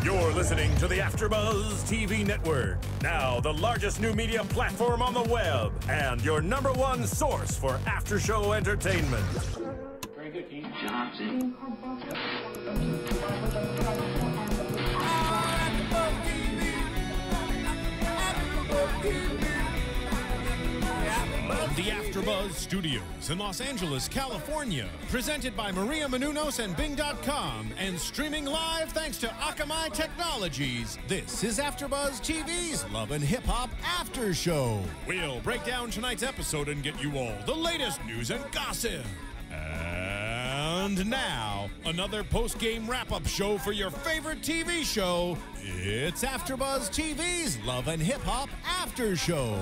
You're listening to the AfterBuzz TV Network, now the largest new media platform on the web, and your #1 source for after-show entertainment. Very good, Dean Johnson. The AfterBuzz Studios in Los Angeles, California. Presented by Maria Menounos and Bing.com and streaming live thanks to Akamai Technologies. This is AfterBuzz TV's Love and Hip Hop After Show. We'll break down tonight's episode and get you all the latest news and gossip. And now, another post-game wrap-up show for your favorite TV show. It's AfterBuzz TV's Love and Hip Hop After Show.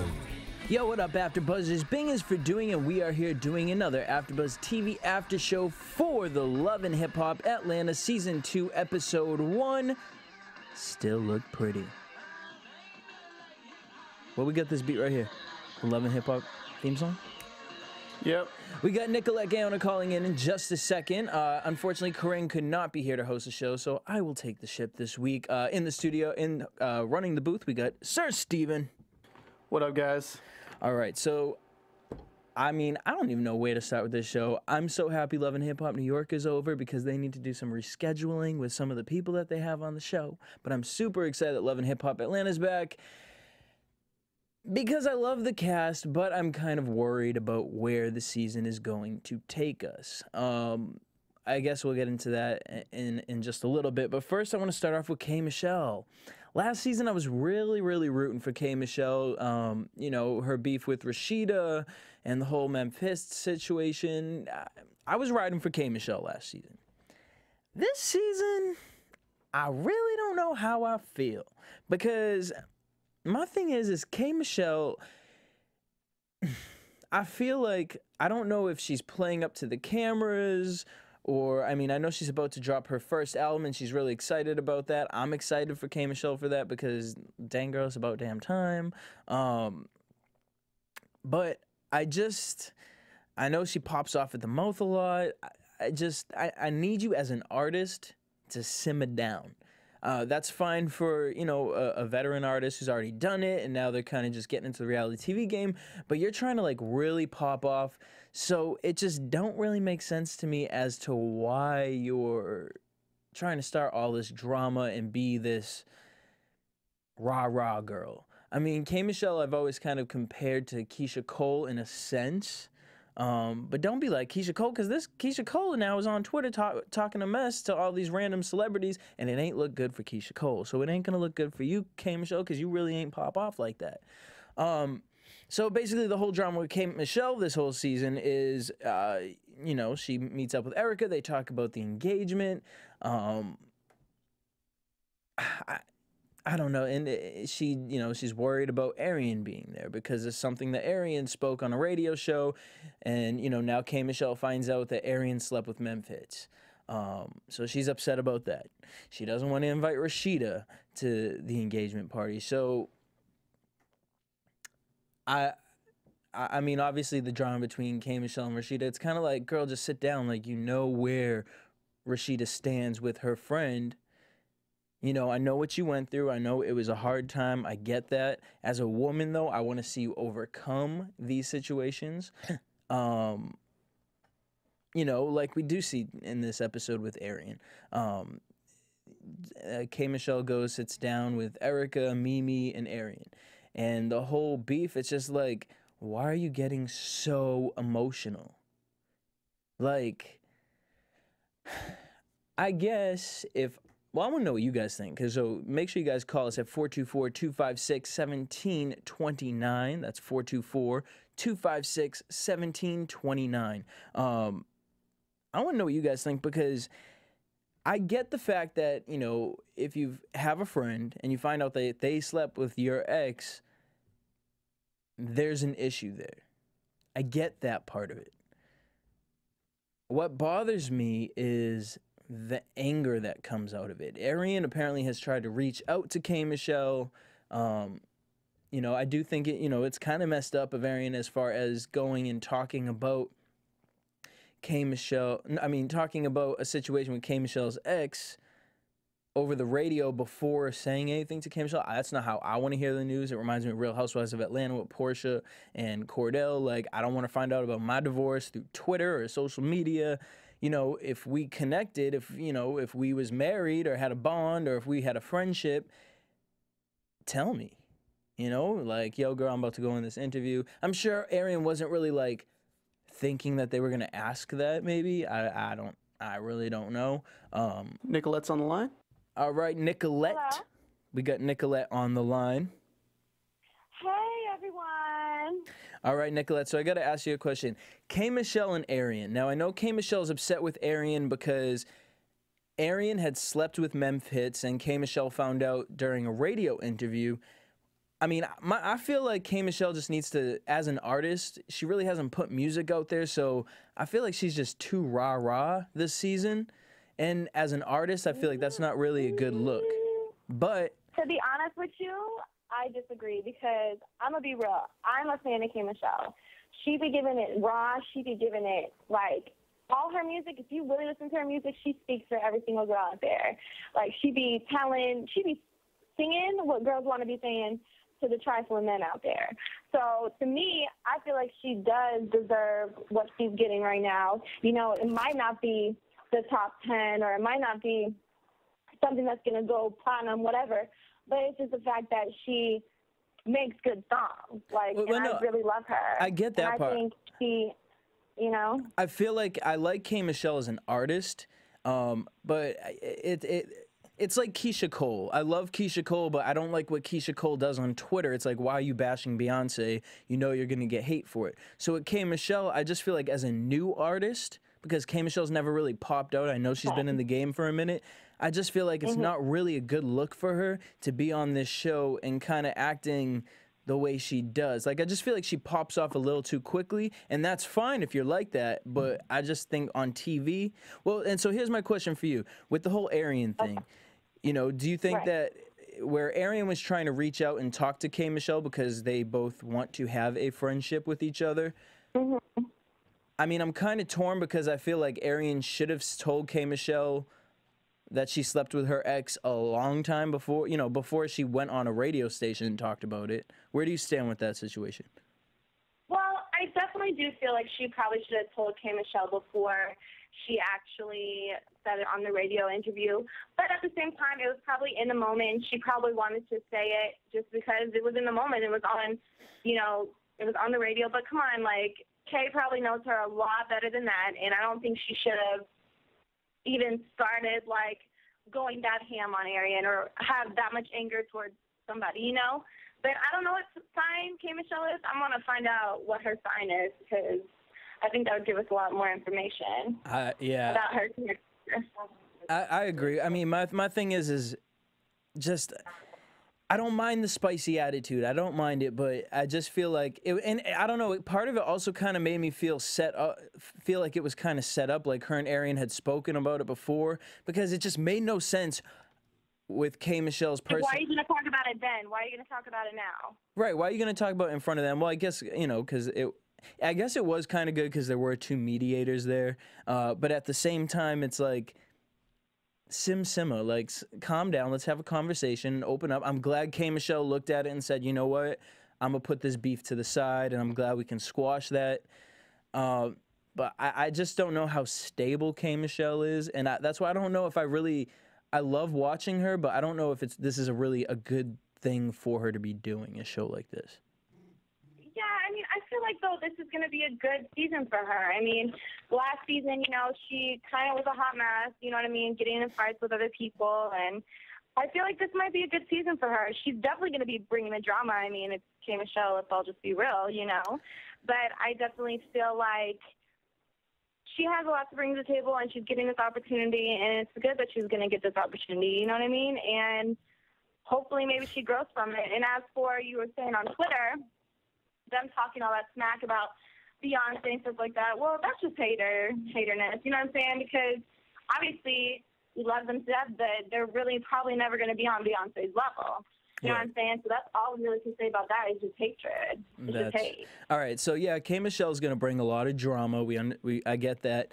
Yo, what up, AfterBuzzers? Bing is for doing, and we are here doing another AfterBuzz TV After Show for the Love and Hip Hop Atlanta Season 2, Episode 1. Still look pretty. Well, we got this beat right here. The Love and Hip Hop theme song. Yep. We got Nicolette Gaona calling in just a second. Unfortunately, Corinne could not be here to host the show, so I will take the ship this week. In the studio, running the booth, we got Sir Steven. What up, guys? All right, so, I mean, I don't even know where to start with this show. I'm so happy Love and Hip Hop New York is over because they need to do some rescheduling with some of the people that they have on the show. But I'm super excited that Love and Hip Hop Atlanta's back because I love the cast, but I'm kind of worried about where the season is going to take us. I guess we'll get into that in just a little bit. But first, I want to start off with K. Michelle. Last season, I was really rooting for K. Michelle. You know, her beef with Rashida and the whole Memphis situation. I was riding for K. Michelle last season. This season, I really don't know how I feel. Because my thing is K. Michelle, I feel like, I don't know if she's playing up to the cameras, or, I mean, I know she's about to drop her first album, and she's really excited about that. I'm excited for K. Michelle for that, because, dang girl, it's about damn time. But I know she pops off at the mouth a lot. I need you as an artist to simmer down. That's fine for, you know, a veteran artist who's already done it, and now they're kind of just getting into the reality TV game, but you're trying to, like, really pop off, so it just don't really make sense to me as to why you're trying to start all this drama and be this rah-rah girl. I mean, K. Michelle I've always kind of compared to Keisha Cole in a sense, but don't be like Keisha Cole, because this Keisha Cole now is on Twitter talking a mess to all these random celebrities, and it ain't look good for Keisha Cole. So it ain't going to look good for you, K. Michelle, because you really ain't pop off like that. So basically the whole drama with K. Michelle this whole season is, you know, she meets up with Erica. They talk about the engagement. I don't know, and she, you know, she's worried about Arian being there because it's something that Arian spoke on a radio show, and, you know, now K. Michelle finds out that Arian slept with Memphis. So she's upset about that. She doesn't want to invite Rashida to the engagement party. So, I mean, obviously the drama between K. Michelle and Rashida, it's kind of like, girl, just sit down. Like, you know where Rashida stands with her friend. You know, I know what you went through. I know it was a hard time. I get that. As a woman, though, I want to see you overcome these situations. You know, like we do see in this episode with Arian. K. Michelle goes, sits down with Erica, Mimi, and Arian. And the whole beef, it's just like, why are you getting so emotional? Like, I guess if... Well, I want to know what you guys think, so make sure you guys call us at 424-256-1729. That's 424-256-1729. I want to know what you guys think, because I get the fact that, you know, if you have a friend and you find out that they slept with your ex, there's an issue there. I get that part of it. What bothers me is the anger that comes out of it. Arian apparently has tried to reach out to K. Michelle. You know, I do think it, you know, it's kind of messed up of Arian as far as going and talking about K. Michelle. I mean, talking about a situation with K. Michelle's ex over the radio before saying anything to K. Michelle. That's not how I want to hear the news. It reminds me of Real Housewives of Atlanta with Portia and Cordell. Like, I don't want to find out about my divorce through Twitter or social media. You know, if we connected, if we was married or had a bond or if we had a friendship, tell me. You know, like, yo, girl, I'm about to go in this interview. I'm sure Arian wasn't really, like, thinking that they were going to ask that, maybe. I really don't know. Nicolette's on the line? All right, Nicolette. Hello? We got Nicolette on the line. Hey, everyone. All right, Nicolette, so I got to ask you a question. K. Michelle and Arian. Now, I know K. Michelle's upset with Arian because Arian had slept with Memphis, and K. Michelle found out during a radio interview. I mean, I feel like K. Michelle just needs to, as an artist, she really hasn't put music out there, so I feel like she's just too rah-rah this season. And as an artist, I feel like that's not really a good look. But To be honest with you, I disagree because I'm going to be real. I'm a fan of K. Michelle. She be giving it raw. She be giving it, like, all her music. If you really listen to her music, she speaks for every single girl out there. Like, she be singing what girls want to be saying to the trifling men out there. So to me, I feel like she does deserve what she's getting right now. You know, it might not be the top 10 or it might not be something that's going to go platinum, whatever, but it's just the fact that she makes good songs. Like, I really love her. I get that part. I think she, you know. I feel like I like K. Michelle as an artist, but it's like Keisha Cole. I love Keisha Cole, but I don't like what Keisha Cole does on Twitter. It's like, why are you bashing Beyonce? You know you're going to get hate for it. So with K. Michelle, I just feel like as a new artist, because K. Michelle's never really popped out. I know she's been in the game for a minute. I just feel like it's not really a good look for her to be on this show and kind of acting the way she does. Like, I just feel like she pops off a little too quickly, and that's fine if you're like that, but I just think on TV... Well, and so here's my question for you. With the whole Arian thing, you know, do you think that where Arian was trying to reach out and talk to K. Michelle because they both want to have a friendship with each other... I mean, I'm kind of torn because I feel like Arian should have told K. Michelle that she slept with her ex a long time before, you know, before she went on a radio station and talked about it. Where do you stand with that situation? Well, I definitely do feel like she probably should have told K. Michelle before she actually said it on the radio interview. But at the same time, it was probably in the moment. She probably wanted to say it just because it was in the moment. It was on, you know, it was on the radio. But come on, like, Kay probably knows her a lot better than that, and I don't think she should have even started, like, going that ham on Arian or have that much anger towards somebody, you know? But I don't know what sign K. Michelle is. I'm going to find out what her sign is because I think that would give us a lot more information about her character. I agree. I mean, my thing is just... I don't mind the spicy attitude. I don't mind it, but I just feel like it, and I don't know. Part of it also kind of made me feel like it was kind of set up, like her and Arian had spoken about it before, because it just made no sense with K. Michelle's person. Why are you going to talk about it then? Why are you going to talk about it now? Right. Why are you going to talk about it in front of them? Well, I guess, you know, because I guess it was kind of good because there were two mediators there, but at the same time, it's like. Simmer, like, calm down. Let's have a conversation and open up. I'm glad K. Michelle looked at it and said, you know what? I'm going to put this beef to the side, and I'm glad we can squash that. But I just don't know how stable K. Michelle is, and that's why I don't know if I love watching her, but I don't know if this is really a good thing for her to be doing, a show like this. Yeah, I mean, I feel like, though, this is going to be a good season for her. I mean, last season, you know, she kind of was a hot mess, you know what I mean, getting in fights with other people, and I feel like this might be a good season for her. She's definitely going to be bringing the drama. I mean, it's K. Michelle, let's all just be real, you know, but I definitely feel like she has a lot to bring to the table, and she's getting this opportunity, and it's good that she's going to get this opportunity, you know what I mean, and hopefully maybe she grows from it. And as for you were saying on Twitter, them talking all that smack about Beyonce and stuff like that, well, that's just haterness, you know what I'm saying? Because obviously we love them to death, but they're really probably never going to be on Beyonce's level. You know what I'm saying? So that's all we really can say about that is just hatred. It's just hate. All right, so yeah, K. Michelle's going to bring a lot of drama. I get that.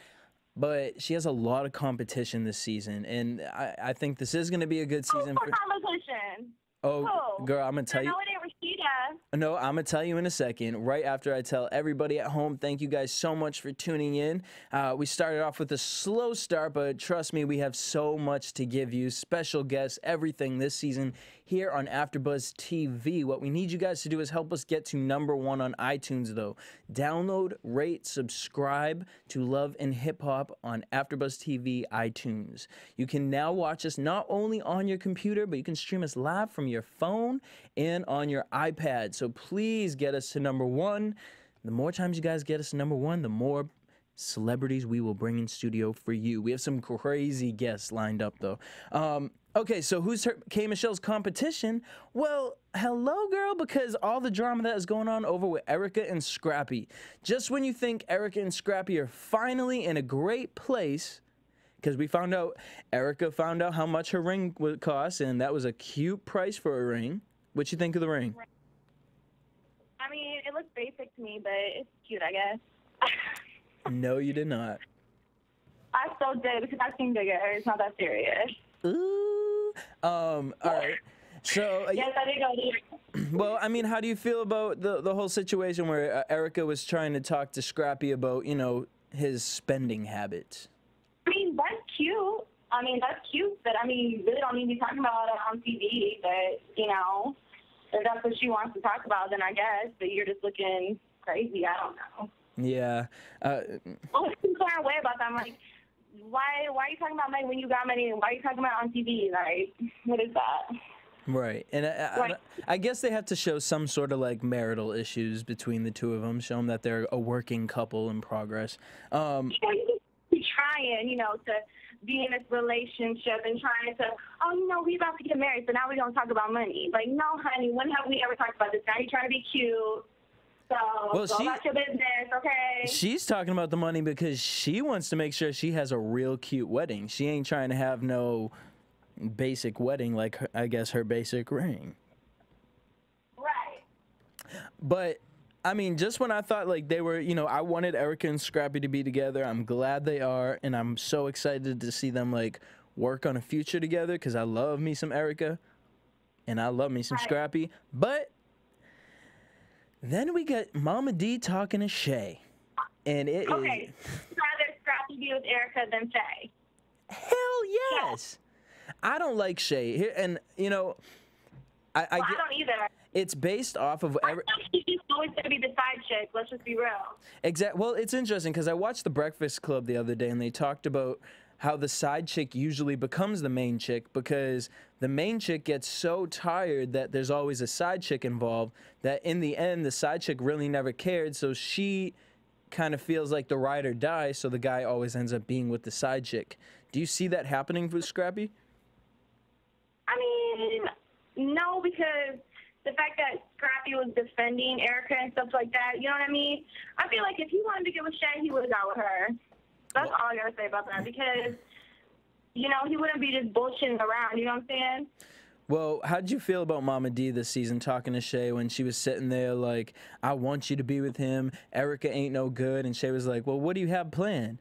but she has a lot of competition this season, and I think this is going to be a good season. For competition. Oh, girl, I'm going to tell you. No, it ain't Rashida. No, I'm going to tell you in a second, right after I tell everybody at home, thank you guys so much for tuning in. We started off with a slow start, but trust me, we have so much to give you. Special guests, everything this season here on AfterBuzz TV. What we need you guys to do is help us get to #1 on iTunes, though. Download, rate, subscribe to Love and Hip Hop on AfterBuzz TV iTunes. You can now watch us not only on your computer, but you can stream us live from your phone and on your iPad. So please get us to #1. The more times you guys get us to #1, the more celebrities we will bring in studio for you. We have some crazy guests lined up, though. Okay, so who's K. Michelle's competition? Well, hello, girl, because all the drama that is going on over with Erica and Scrappy. Just when you think Erica and Scrappy are finally in a great place, because we found out, Erica found out how much her ring would cost, and that was a cute price for a ring. What you think of the ring? I mean, it looks basic to me, but it's cute, I guess. No, you did not. I so did, because I've seen bigger. It's not that serious. Ooh. All right. So Yes, I did go there. well, I mean, how do you feel about the whole situation where Erica was trying to talk to Scrappy about, you know, his spending habits? I mean, that's cute. I mean, that's cute, but I mean, you really don't need to be talking about it on TV, but, you know, if that's what she wants to talk about, then I guess, but you're just looking crazy. I don't know. Yeah. Well, it's concerned way about that. I'm like, why are you talking about money when you got money? Why are you talking about it on TV? Like, what is that? Right. And I guess they have to show some sort of, like, marital issues between the two of them, show them that they're a working couple in progress. You be trying, you know, to be in this relationship and trying to, oh, you know, we about to get married, so now we're going to talk about money. Like, no, honey, when have we ever talked about this? Now you're trying to be cute. So, go about your business, okay? She's talking about the money because she wants to make sure she has a real cute wedding. She ain't trying to have no basic wedding like, I guess, her basic ring. Right. But, I mean, just when I thought, like, they were, you know, I wanted Erica and Scrappy to be together. I'm glad they are, and I'm so excited to see them, like, work on a future together because I love me some Erica, and I love me some Scrappy. But then we got Momma Dee talking to Shay, and it is... Okay, rather Scrappy be with Erica than Shay. Hell yes! Yeah. I don't like Shay, and, you know... I don't either. It's based off of... I think she's always going to be the side chick. Let's just be real. Exactly. Well, it's interesting because I watched The Breakfast Club the other day, and they talked about how the side chick usually becomes the main chick because the main chick gets so tired that there's always a side chick involved that in the end, the side chick really never cared, so she kind of feels like the ride or die, so the guy always ends up being with the side chick. Do you see that happening with Scrappy? I mean, no, because the fact that Scrappy was defending Erica and stuff like that, you know what I mean? I feel like if he wanted to get with Shay, he would have got with her. That's all I got to say about that because, you know, he wouldn't be just bullshitting around, you know what I'm saying? Well, how'd you feel about Momma Dee this season talking to Shay when she was sitting there like, I want you to be with him, Erica ain't no good, and Shay was like, well, what do you have planned?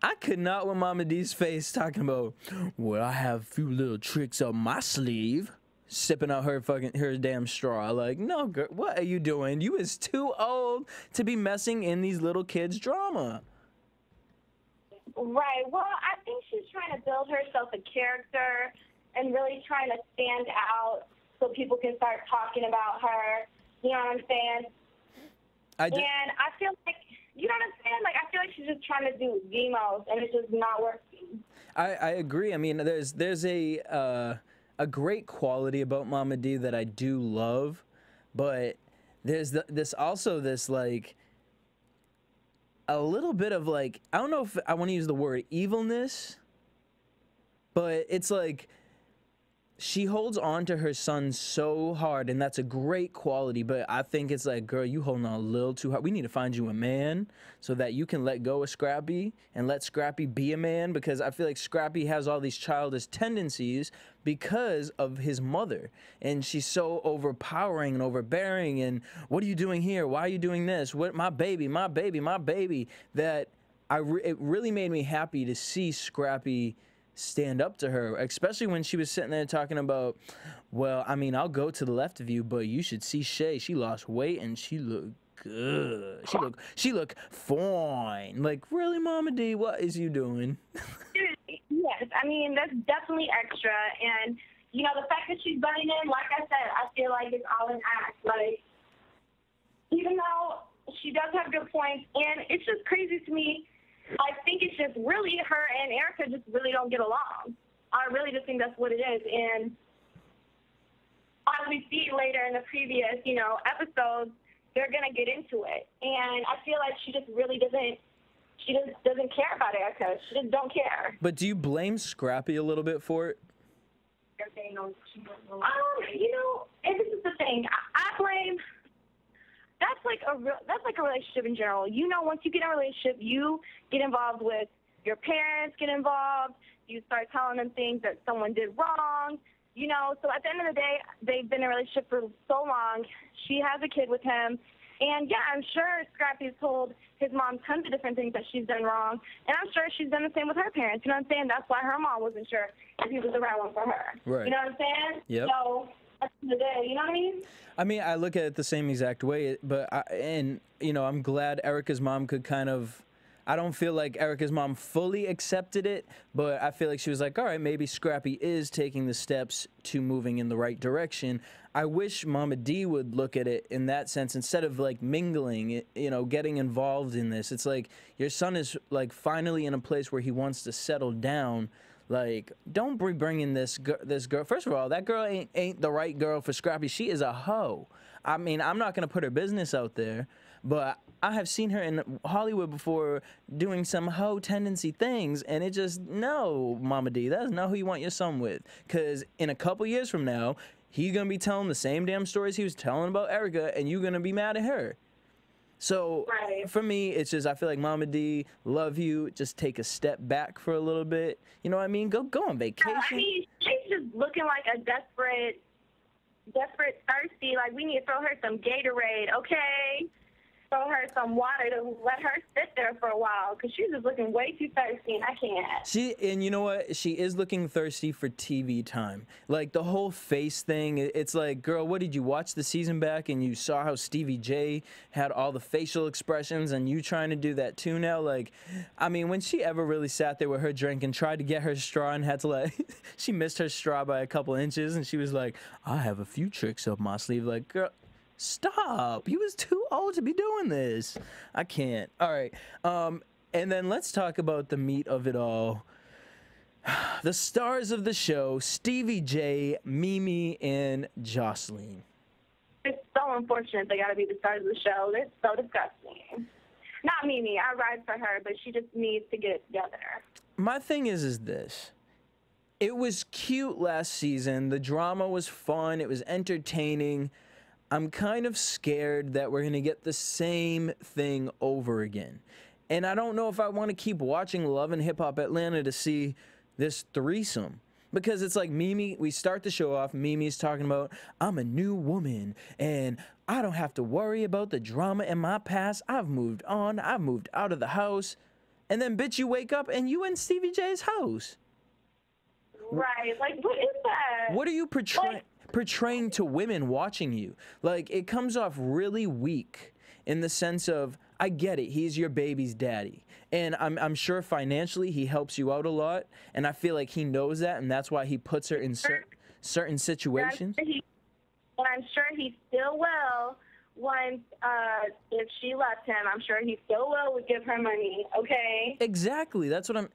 I could not with Momma Dee's face talking about, well, I have a few little tricks up my sleeve. Sipping out her damn straw. Like, no, girl, what are you doing? You is too old to be messing in these little kids' drama. Right. Well, I think she's trying to build herself a character and really trying to stand out so people can start talking about her. You know what I'm saying? And I feel like, you know what I'm saying? Like, I feel like she's just trying to do demos, and it's just not working. I agree. I mean, there's a great quality about Momma Dee that I do love, but there's this like a little bit of like, I don't know if I want to use the word evilness, but it's like she holds on to her son so hard, and that's a great quality, but I think it's like, girl, you holding on a little too hard. We need to find you a man so that you can let go of Scrappy and let Scrappy be a man, because I feel like Scrappy has all these childish tendencies because of his mother, and she's so overpowering and overbearing, and what are you doing here? Why are you doing this? What, my baby, that it really made me happy to see Scrappy stand up to her, especially when she was sitting there talking about, well, I mean, I'll go to the left of you, but you should see Shay. She lost weight and she looked good. She looked fine. Like, really, Momma Dee, what is you doing? Yes, I mean, that's definitely extra. And, you know, the fact that she's butting in, like I said, I feel like it's all an act. Like, even though she does have good points, and it's just crazy to me, I think it's just really her and Erica just really don't get along. I really just think that's what it is. And as we see later in the previous, you know, episodes, they're going to get into it. And I feel like she just really doesn't care about Erica. She just don't care. But do you blame Scrappy a little bit for it? You know, and this is the thing. I blame. That's like a relationship in general. You know, once you get in a relationship, you get involved with your parents, get involved. You start telling them things that someone did wrong. You know, so at the end of the day, they've been in a relationship for so long. She has a kid with him. And, yeah, I'm sure Scrappy's told his mom tons of different things that she's done wrong. And I'm sure she's done the same with her parents. You know what I'm saying? That's why her mom wasn't sure if he was the right one for her. Right. You know what I'm saying? Yep. So, at the end of the day, you know what I mean? I mean, I look at it the same exact way, but you know, I'm glad Erica's mom could kind of. I don't feel like Erica's mom fully accepted it, but I feel like she was like, all right, maybe Scrappy is taking the steps to moving in the right direction. I wish Momma Dee would look at it in that sense instead of like mingling, you know, getting involved in this. It's like your son is like finally in a place where he wants to settle down. Like, don't be bringing this girl. First of all, that girl ain't the right girl for Scrappy. She is a hoe. I mean, I'm not going to put her business out there, but I have seen her in Hollywood before doing some hoe tendency things, and it just, no, Momma Dee, that's not who you want your son with. Because in a couple years from now, he's going to be telling the same damn stories he was telling about Erica, and you're going to be mad at her. So, right. For me, it's just, I feel like Momma Dee, love you, just take a step back for a little bit. You know what I mean? Go on vacation. I mean, she's just looking like a desperate, thirsty, like we need to throw her some Gatorade, okay? Throw her some water to let her sit there for a while because she's just looking way too thirsty and I can't. And you know what? She is looking thirsty for TV time. Like the whole face thing, it's like, girl, what did you watch the season back and you saw how Stevie J had all the facial expressions and you trying to do that too now? Like, I mean, when she ever really sat there with her drink and tried to get her straw and had to like, she missed her straw by a couple inches and she was like, I have a few tricks up my sleeve. Like, girl, stop. You was too old to be doing this. I can't. All right. And then let's talk about the meat of it all. The stars of the show, Stevie J, Mimi, and Jocelyn. It's so unfortunate they got to be the stars of the show. They're so disgusting. Not Mimi. I ride for her, but she just needs to get it together. My thing is this. It was cute last season. The drama was fun. It was entertaining. I'm kind of scared that we're going to get the same thing over again. And I don't know if I want to keep watching Love and Hip Hop Atlanta to see this threesome. Because it's like Mimi, we start the show off, Mimi's talking about, I'm a new woman, and I don't have to worry about the drama in my past. I've moved on. I've moved out of the house. And then, bitch, you wake up and you in Stevie J's house. Right. Like, what is that? What are you portraying to women watching you? Like, it comes off really weak in the sense of, I get it, he's your baby's daddy. And I'm sure financially he helps you out a lot, and I feel like he knows that, and that's why he puts her in certain situations. And I'm sure he still will once, if she left him, I'm sure he still will give her money, okay? Exactly. That's what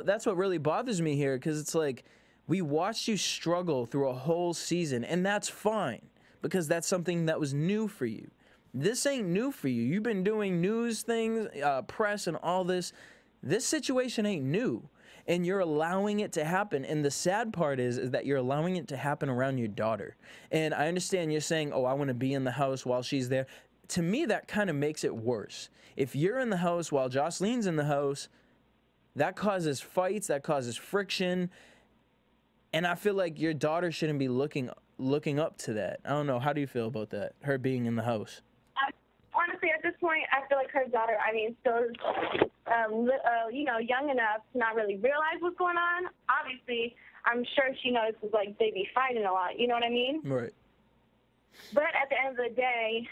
that's what really bothers me here, because it's like, we watched you struggle through a whole season, and that's fine, because that's something that was new for you. This ain't new for you. You've been doing news things, press, and all this. This situation ain't new, and you're allowing it to happen. And the sad part is that you're allowing it to happen around your daughter. And I understand you're saying, oh, I want to be in the house while she's there. To me, that kind of makes it worse. If you're in the house while Jocelyn's in the house, that causes fights, that causes friction. And I feel like your daughter shouldn't be looking up to that. I don't know. How do you feel about that, her being in the house? Honestly, at this point, I feel like her daughter, I mean, still young enough to not really realize what's going on. Obviously, I'm sure she notices, like, they be fighting a lot, you know what I mean? Right. But at the end of the day,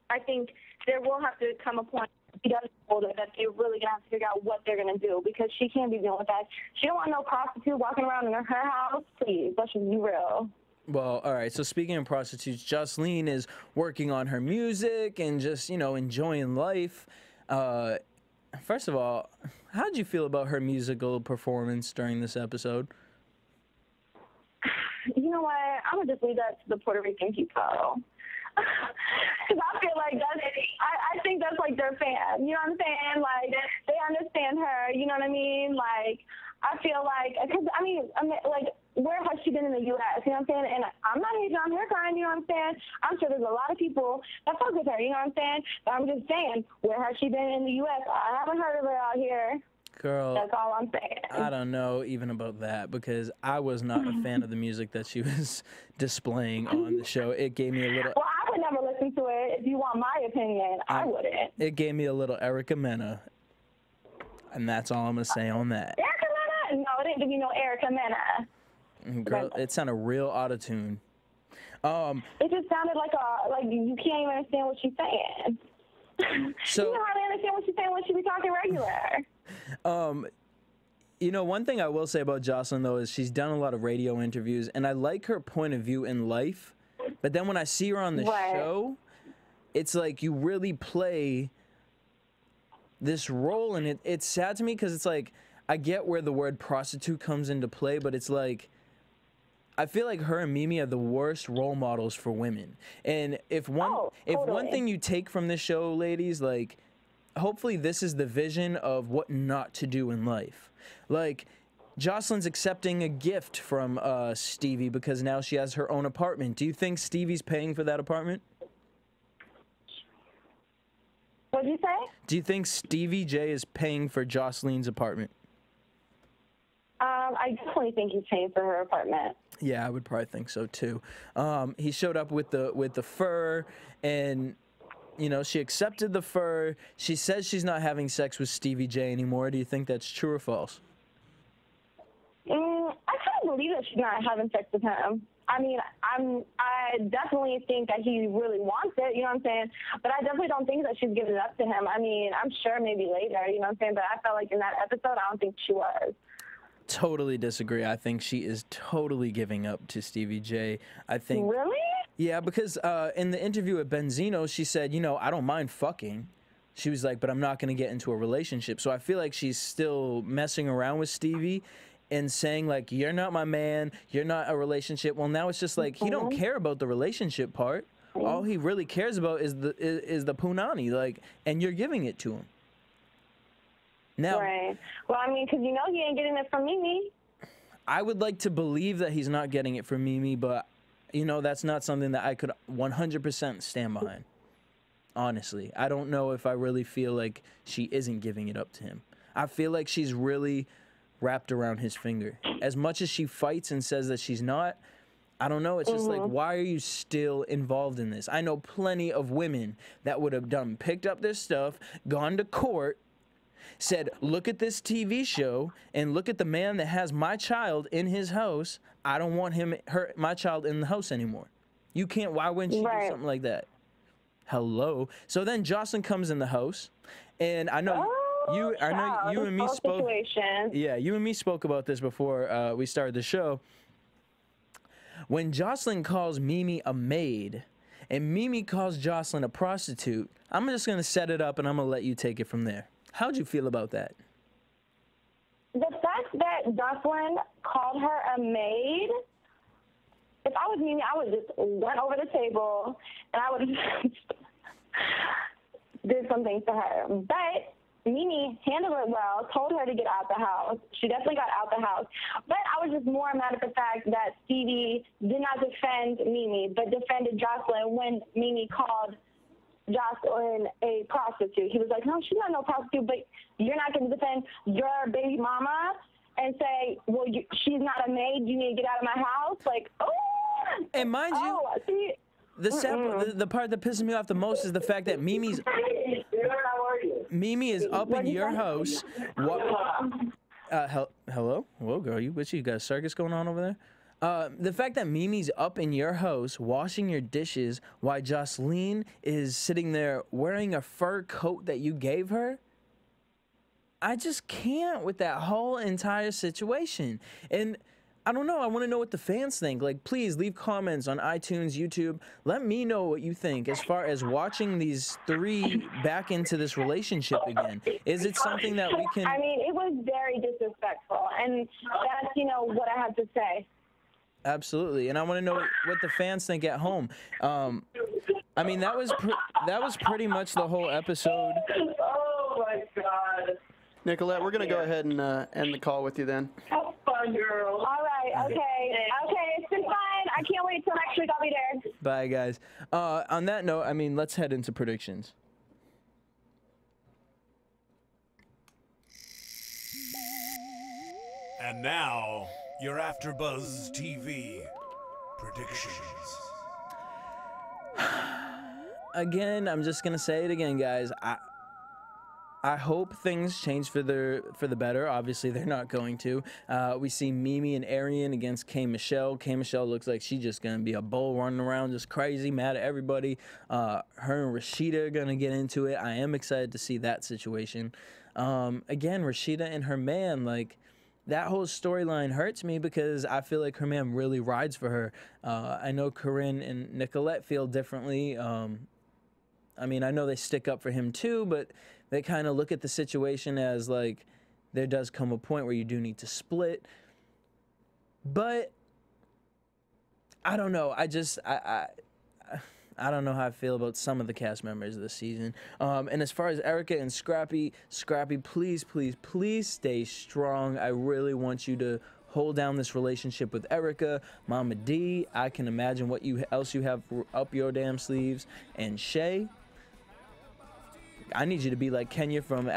I think there will have to come a point he does older that they're really going to have to figure out what they're going to do, because she can't be dealing with that. She don't want no prostitute walking around in her house. Please, let's just be real. Well, all right, so speaking of prostitutes, Jocelyn is working on her music and just, enjoying life. First of all, how did you feel about her musical performance during this episode? You know what? I'm going to just leave that to the Puerto Rican people. Because I feel like I think that's like their fan. You know what I'm saying? Like, they understand her. You know what I mean? Like, I feel like, because, like, where has she been in the U.S.? You know what I'm saying? And I'm not hating on her kind, you know what I'm saying? I'm sure there's a lot of people that fuck with her, you know what I'm saying? But I'm just saying, where has she been in the U.S.? I haven't heard of her out here. Girl, that's all I'm saying. I don't know even about that, because I was not a fan of the music that she was displaying on the show. It gave me a little... Well, I would never listen to it. If you want my opinion, I wouldn't. It gave me a little Erica Mena, and that's all I'm going to say on that. Erica Mena? No, it didn't give me no Erica Mena. Girl, it sounded real auto-tune. It just sounded like you can't even understand what she's saying. So, you know how to understand what she's saying when she be talking regular. One thing I will say about Jocelyn, though, is she's done a lot of radio interviews, and I like her point of view in life. But then when I see her on the show, it's like you really play this role, and it's sad to me, because it's like, I get where the word prostitute comes into play, but it's like, I feel like her and Mimi are the worst role models for women. And if one thing you take from this show, ladies, like, hopefully this is the vision of what not to do in life. Like, Jocelyn's accepting a gift from Stevie because now she has her own apartment. Do you think Stevie's paying for that apartment? What'd you say? Do you think Stevie J is paying for Jocelyn's apartment? I definitely think he's paying for her apartment. Yeah, I would probably think so too. He showed up with the fur, and she accepted the fur. She says she's not having sex with Stevie J anymore. Do you think that's true or false? I kind of believe that she's not having sex with him. I mean, I definitely think that he really wants it, you know what I'm saying? But I definitely don't think that she's giving it up to him. I mean, I'm sure maybe later, you know what I'm saying? But I felt like in that episode, I don't think she was. Totally disagree. I think she is totally giving up to Stevie J. I think. Really? Yeah, because in the interview with Benzino, she said, I don't mind fucking. She was like, but I'm not going to get into a relationship. So I feel like she's still messing around with Stevie and saying, like, you're not my man, you're not a relationship. Well, now it's just like, he don't care about the relationship part. All he really cares about is the punani, like, and you're giving it to him. Now, right. Well, I mean, because he ain't getting it from Mimi. I would like to believe that he's not getting it from Mimi, but, that's not something that I could 100% stand behind. Honestly, I don't know if I really feel like she isn't giving it up to him. I feel like she's really wrapped around his finger. As much as she fights and says that she's not, I don't know. It's just like, why are you still involved in this? I know plenty of women that would have picked up their stuff, gone to court, said, look at this TV show and look at the man that has my child in his house. I don't want my child in the house anymore. You can't, why wouldn't she do something like that? Hello. So then Jocelyn comes in the house, and I know you and me spoke. Yeah, you and me spoke about this before we started the show. When Jocelyn calls Mimi a maid and Mimi calls Jocelyn a prostitute, I'm just going to set it up and I'm going to let you take it from there. How'd you feel about that? The fact that Jocelyn called her a maid, if I was Mimi, I would just went over the table and I would did something to her. But Mimi handled it well, told her to get out the house. She definitely got out the house. But I was just more mad at the fact that Stevie did not defend Mimi, but defended Jocelyn when Mimi called Jocelyn a prostitute. He was like, no, she's not no prostitute, but you're not going to defend your baby mama and say, well, she's not a maid, you need to get out of my house? Like, oh! And mind you, the part that pisses me off the most is the fact that Mimi's... How are you? Mimi is up in your house. Hello? Whoa, girl, you got a circus going on over there? The fact that Mimi's up in your house washing your dishes while Jocelyn is sitting there wearing a fur coat that you gave her, I just can't with that whole entire situation. And I don't know, I want to know what the fans think. Like, please leave comments on iTunes, YouTube. Let me know what you think as far as watching these three back into this relationship again. Is it something that we can... I mean, it was very disrespectful, and that's, you know, what I have to say. Absolutely, and I want to know what the fans think at home. I mean, that was pretty much the whole episode. Oh my God. Nicolette, we're gonna go ahead and end the call with you then. Have fun, girl. All right, okay, it's been fun. I can't wait till next week. I'll be there. Bye, guys. On that note, I mean, let's head into predictions. And now, your AfterBuzz TV predictions. Again, I'm just gonna say it again, guys. I hope things change for the better. Obviously, they're not going to. We see Mimi and Arian against K. Michelle. K. Michelle looks like she's just going to be a bull running around just crazy, mad at everybody. Her and Rashida are going to get into it. I am excited to see that situation. Again, Rashida and her man, like, that whole storyline hurts me because I feel like her man really rides for her. I know Corinne and Nicolette feel differently. I mean, I know they stick up for him too, but they kind of look at the situation as like there does come a point where you do need to split. But I don't know. I don't know how I feel about some of the cast members this season. And as far as Erica and Scrappy, please, please, please stay strong. I really want you to hold down this relationship with Erica. Momma Dee, I can imagine what else you have up your damn sleeves. And Shay, I need you to be like Kenya from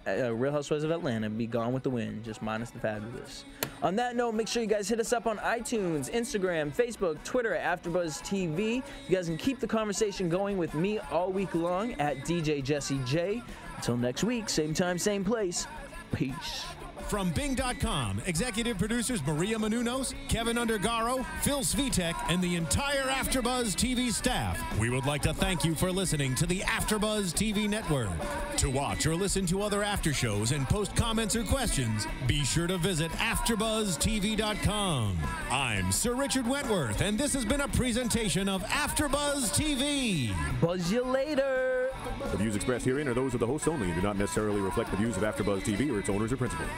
Real Housewives of Atlanta, be gone with the wind, just minus the fabulous. On that note, make sure you guys hit us up on iTunes, Instagram, Facebook, Twitter at AfterBuzz TV. You guys can keep the conversation going with me all week long at DJ Jesse J. Until next week, same time, same place. Peace. From Bing.com, executive producers Maria Menounos, Kevin Undergaro, Phil Svitek, and the entire AfterBuzz TV staff, we would like to thank you for listening to the AfterBuzz TV network. To watch or listen to other after shows and post comments or questions, be sure to visit AfterBuzzTV.com. I'm Sir Richard Wentworth, and this has been a presentation of AfterBuzz TV. Buzz you later. The views expressed herein are those of the hosts only and do not necessarily reflect the views of AfterBuzz TV or its owners or principals.